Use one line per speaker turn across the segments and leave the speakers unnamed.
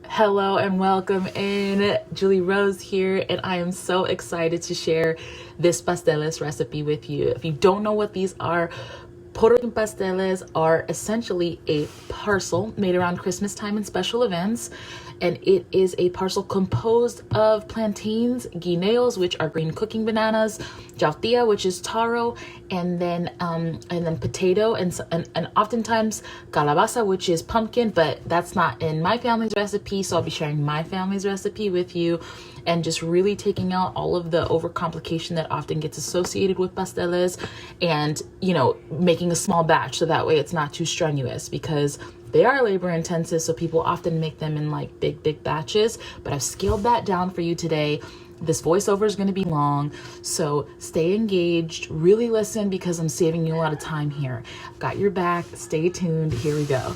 Hello and welcome in. Julie Rose here, and I am so excited to share this pasteles recipe with you. If you don't know what these are, Puerto Rican pasteles are essentially a parcel made around Christmas time and special events. And it is a parcel composed of plantains, guineos, which are green cooking bananas, jautía, which is taro, and then potato, and oftentimes calabaza, which is pumpkin. But that's not in my family's recipe, so I'll be sharing my family's recipe with you, and just really taking out all of the overcomplication that often gets associated with pasteles, and making a small batch so that way it's not too strenuous, because they are labor intensive, so people often make them in like big batches. But I've scaled that down for you today. This voiceover is going to be long, so stay engaged, really listen, because I'm saving you a lot of time here. I've got your back. Stay tuned. Here we go.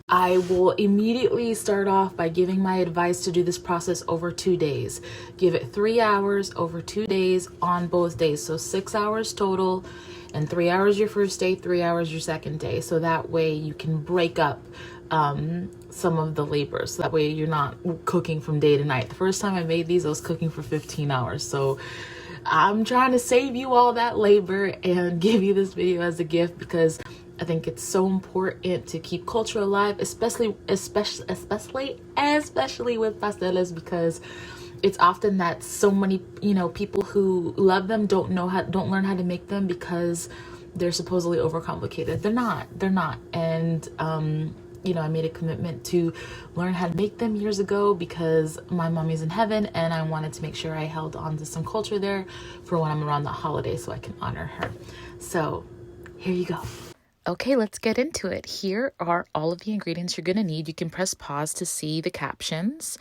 I will immediately start off by giving my advice to do this process over 2 days. Give it 3 hours over 2 days on both days. So 6 hours total, and 3 hours your first day, 3 hours your second day. So that way you can break up some of the labor. So that way you're not cooking from day to night. The first time I made these, I was cooking for 15 hours. So I'm trying to save you all that labor and give you this video as a gift, because I think it's so important to keep culture alive, especially with pasteles, because it's often that so many people who love them don't learn how to make them, because they're supposedly overcomplicated. They're not. And I made a commitment to learn how to make them years ago, because my mommy's in heaven, and I wanted to make sure I held on to some culture there for when I'm around the holiday, so I can honor her. So here you go. Okay, let's get into it. Here are all of the ingredients you're going to need. You can press pause to see the captions.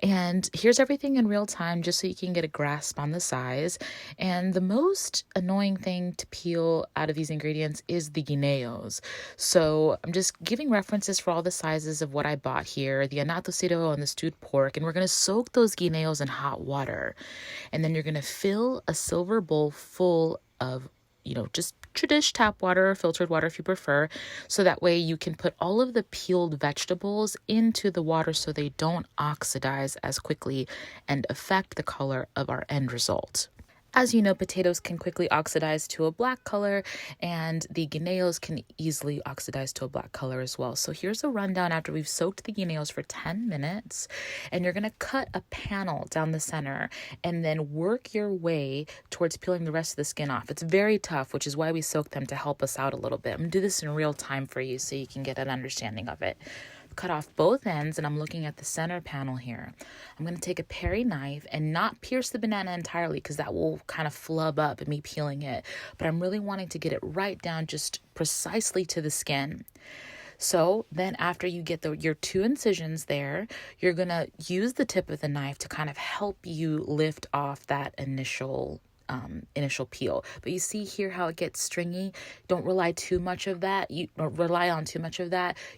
And here's everything in real time, just so you can get a grasp on the size. And the most annoying thing to peel out of these ingredients is the guineos. So I'm just giving references for all the sizes of what I bought here, the anatocito and the stewed pork. And we're going to soak those guineos in hot water. And then you're going to fill a silver bowl full of just tradish tap water or filtered water if you prefer. So that way you can put all of the peeled vegetables into the water so they don't oxidize as quickly and affect the color of our end result. As you know, potatoes can quickly oxidize to a black color, and the guineos can easily oxidize to a black color as well. So here's a rundown after we've soaked the guineos for 10 minutes, and you're going to cut a panel down the center and then work your way towards peeling the rest of the skin off. It's very tough, which is why we soak them, to help us out a little bit. I'm going to do this in real time for you so you can get an understanding of it. Cut off both ends, and I'm looking at the center panel here. I'm going to take a peri knife and not pierce the banana entirely, because that will kind of flub up me peeling it, but I'm really wanting to get it right down, just precisely to the skin. So then after you get your 2 incisions there, you're going to use the tip of the knife to kind of help you lift off that initial peel. But you see here how it gets stringy. Don't rely on too much of that.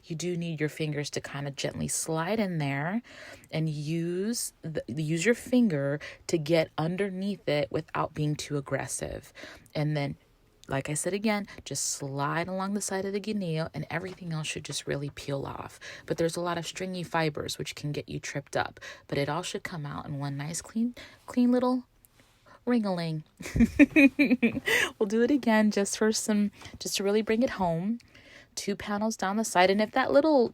You do need your fingers to kind of gently slide in there, and use your finger to get underneath it without being too aggressive. And then, like I said again, just slide along the side of the guineo, and everything else should just really peel off. But there's a lot of stringy fibers which can get you tripped up. But it all should come out in one nice clean little ring-a-ling. We'll do it again just to really bring it home. 2 panels down the side, and if that little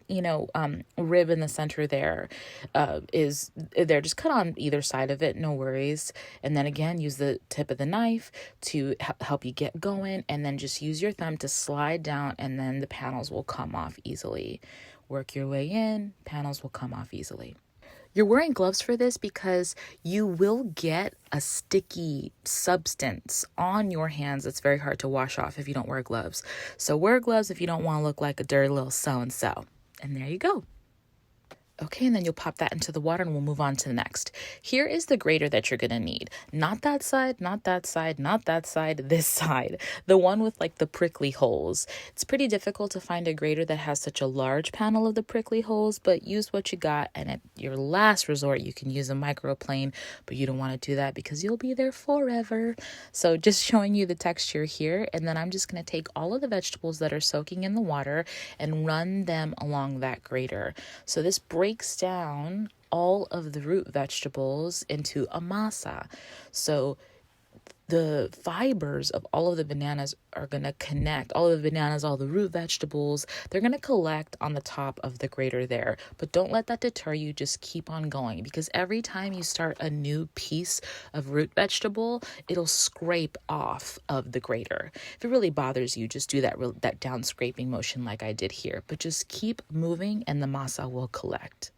rib in the center there is there, just cut on either side of it, no worries. And then again, use the tip of the knife to help you get going, and then just use your thumb to slide down, and then the panels will come off easily. Work your way in, panels will come off easily. You're wearing gloves for this because you will get a sticky substance on your hands that's very hard to wash off if you don't wear gloves. So wear gloves if you don't want to look like a dirty little so-and-so. And there you go. Okay, and then you'll pop that into the water, and we'll move on to the next. Here is the grater that you're going to need. Not that side, not that side, not that side, this side. The one with like the prickly holes. It's pretty difficult to find a grater that has such a large panel of the prickly holes, but use what you got. And at your last resort, you can use a microplane, but you don't want to do that because you'll be there forever. So just showing you the texture here. And then I'm just going to take all of the vegetables that are soaking in the water and run them along that grater. So this breaks down all of the root vegetables into a masa. So the fibers of all of the bananas are going to connect. All of the bananas, all the root vegetables, they're going to collect on the top of the grater there. But don't let that deter you. Just keep on going, because every time you start a new piece of root vegetable, it'll scrape off of the grater. If it really bothers you, just do that down scraping motion like I did here. But just keep moving and the masa will collect.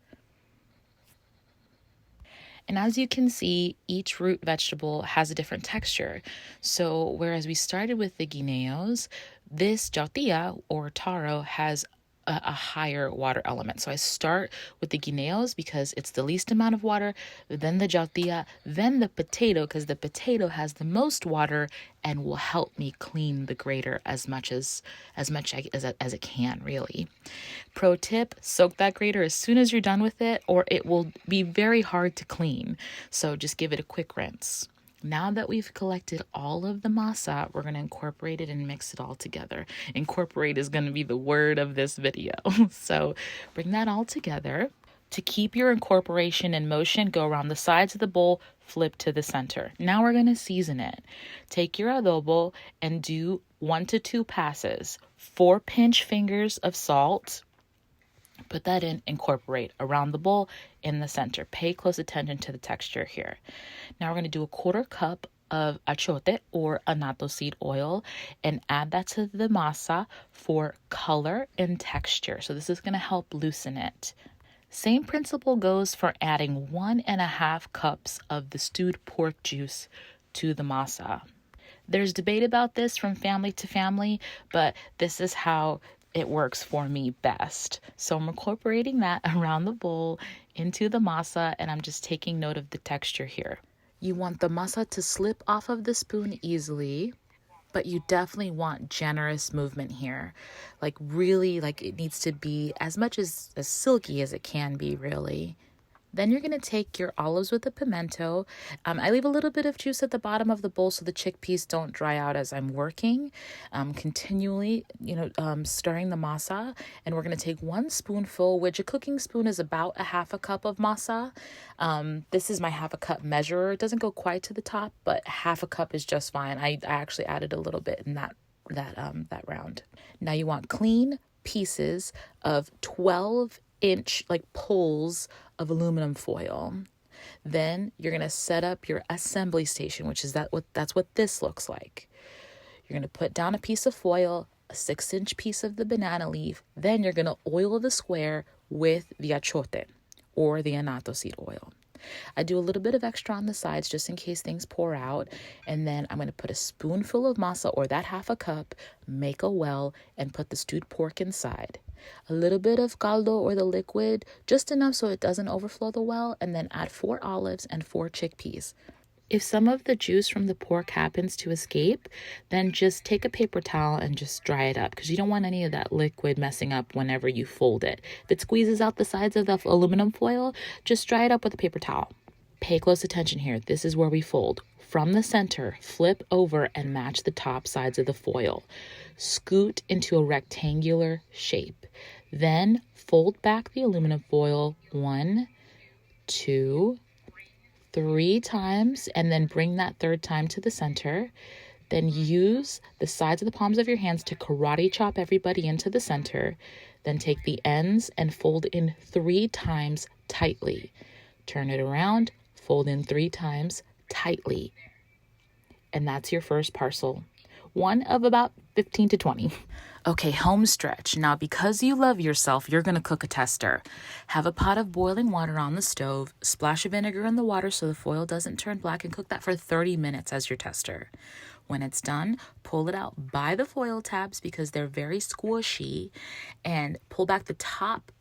And as you can see, each root vegetable has a different texture. So whereas we started with the guineos, this jautía or taro has a higher water element. So I start with the guineos because it's the least amount of water, then the jautía, then the potato because the potato has the most water and will help me clean the grater as much as it can, really. Pro tip, soak that grater as soon as you're done with it, or it will be very hard to clean. So just give it a quick rinse. Now that we've collected all of the masa, we're going to incorporate it and mix it all together. Incorporate is going to be the word of this video. So bring that all together. To keep your incorporation in motion, go around the sides of the bowl, flip to the center. Now we're going to season it. Take your adobo and do 1 to 2 passes. 4 pinch fingers of salt. Put that in, incorporate around the bowl in the center. Pay close attention to the texture here. Now we're going to do a 1/4 cup of achote or annatto seed oil and add that to the masa for color and texture. So this is going to help loosen it. Same principle goes for adding 1.5 cups of the stewed pork juice to the masa. There's debate about this from family to family, but this is how it works for me best. So I'm incorporating that around the bowl into the masa, and I'm just taking note of the texture here. You want the masa to slip off of the spoon easily, but you definitely want generous movement here. Like really, like it needs to be as much as silky as it can be, really. Then you're going to take your olives with the pimento. I leave a little bit of juice at the bottom of the bowl so the chickpeas don't dry out as I'm working. Continually, stirring the masa. And we're going to take 1 spoonful, which a cooking spoon is about 1/2 cup of masa. This is my 1/2 cup measure. It doesn't go quite to the top, but 1/2 cup is just fine. I actually added a little bit in that round. Now you want clean pieces of 12-inch poles of aluminum foil. Then you're going to set up your assembly station, which is that's what this looks like. You're going to put down a piece of foil, a 6-inch piece of the banana leaf. Then you're going to oil the square with the achote or the annatto seed oil. I do a little bit of extra on the sides just in case things pour out. And then I'm going to put a spoonful of masa or that 1/2 cup, make a well, and put the stewed pork inside. A little bit of caldo or the liquid, just enough so it doesn't overflow the well, and then add 4 olives and 4 chickpeas. If some of the juice from the pork happens to escape, then just take a paper towel and just dry it up because you don't want any of that liquid messing up whenever you fold it. If it squeezes out the sides of the aluminum foil, just dry it up with a paper towel. Pay close attention here. This is where we fold. From the center, flip over and match the top sides of the foil. Scoot into a rectangular shape. Then fold back the aluminum foil 1, 2, 3 times, and then bring that 3rd time to the center. Then use the sides of the palms of your hands to karate chop everybody into the center. Then take the ends and fold in 3 times tightly. Turn it around, fold in 3 times tightly. And that's your first parcel. One of about 15 to 20. Okay, home stretch. Now, because you love yourself, you're going to cook a tester. Have a pot of boiling water on the stove. Splash of vinegar in the water so the foil doesn't turn black, and cook that for 30 minutes as your tester. When it's done, pull it out by the foil tabs because they're very squishy, and pull back the top,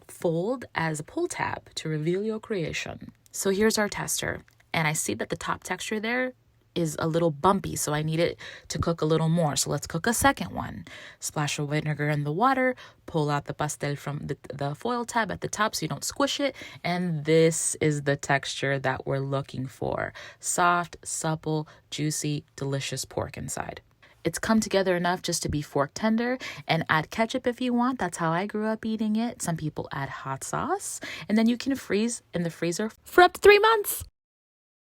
fold as a pull tab to reveal your creation. So here's our tester, and I see that the top texture there is a little bumpy, so I need it to cook a little more. So let's cook a second one. Splash of vinegar in the water, pull out the pastel from the foil tab at the top so you don't squish it, and this is the texture that we're looking for. Soft, supple, juicy, delicious pork inside. it's come together enough just to be fork tender, and add ketchup if you want. That's how I grew up eating it. Some people add hot sauce, and then you can freeze in the freezer for up to 3 months.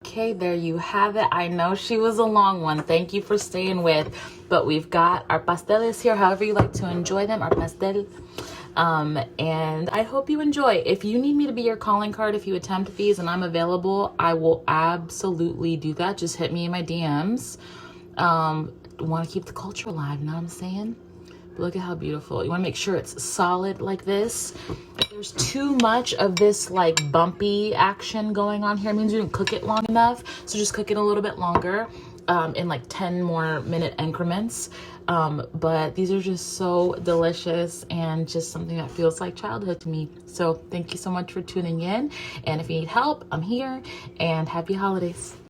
Okay, there you have it. I know she was a long one. Thank you for staying with, but we've got our pasteles here, however you like to enjoy them, our pastel. And I hope you enjoy. If you need me to be your calling card, if you attempt these and I'm available, I will absolutely do that. Just hit me in my DMs. Want to keep the culture alive, you know what I'm saying? But look at how beautiful. You want to make sure it's solid like this. If there's too much of this like bumpy action going on here, it means you didn't cook it long enough. So just cook it a little bit longer, in like 10 more minute increments. But these are just so delicious and just something that feels like childhood to me. So thank you so much for tuning in. And if you need help, I'm here, and happy holidays.